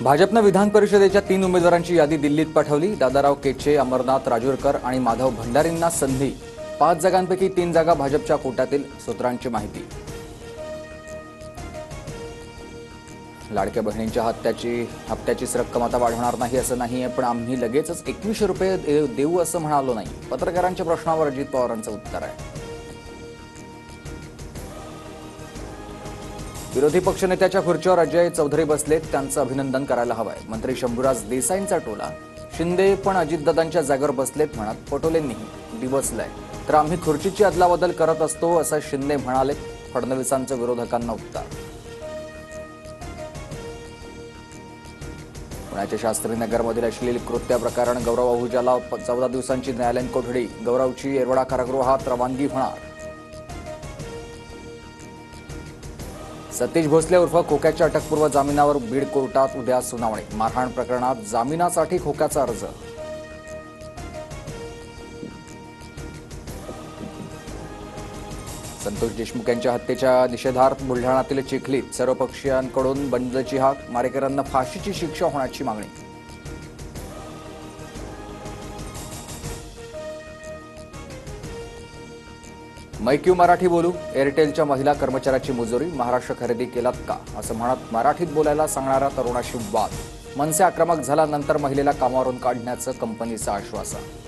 भाजपने विधान परिषदेच्या 3 उमेदवारांची यादी दिल्लीत पाठवली। दादाराव केचे, अमरनाथ राजूरकर आणि माधव भंडारींना संधी। 5 जागांपैकी 3 जागा भाजपच्या कोट्यातील, सूत्रांची माहिती। लाडक्या बहिणींच्या हप्त्याचीच रक्कम आता वाढवणार नाही असं नाहीये, पण आम्ही लगेचच 2100 रुपये देऊ असं म्हणालो नाही। पत्रकारांच्या प्रश्नावर अजित पवारांचं उत्तर आहे। विरोधी पक्षनेत्याच्या खुर्चीवर अजय चौधरी बसलेत, त्यांचं अभिनंदन करायला हवंय। मंत्री शंभूराज देसाईंचा टोला, शिंदे पण अजितदादांच्या जागेवर बसलेत म्हणत पटोलेंनीही डिवचलंय। तर आम्ही खुर्चीची अदलाबदल करत असतो असं शिंदे म्हणाले। फडणवीसांचं विरोधकांना उत्तर। पुण्याच्या शास्त्रीनगरमधील अश्लील कृत्य प्रकरण, गौरव अहुजाला 14 दिवसांची न्यायालयीन कोठडी। गौरवची येरवडा कारागृहात रवानगी होणार। सतीश भोसले उर्फ खोक्याच्या अटकपूर्व जामिनावर बीड कोर्टात उद्या सुनावणी। मारहाण प्रकरणात जामिनासाठी खोक्याचा अर्ज। संतोष देशमुख यांच्या हत्येच्या निषेधार्थ बुलढाण्यातील चिखलीत सर्वपक्षीयांकडून बंदची हाक। मारेकऱ्यांना फाशीची शिक्षा होण्याची मागणी। मैं क्यों मराठी बोलू, एअरटेलच्या महिला कर्मचाऱ्याची मुजोरी। महाराष्ट्र खरेदी केलात का असं म्हणत मराठीत बोलायला सांगणारा तरुणाशी वाद। मनसे आक्रमक झाल्यानंतर महिलेला कामावरून काढण्याचं कंपनीचं आश्वासन।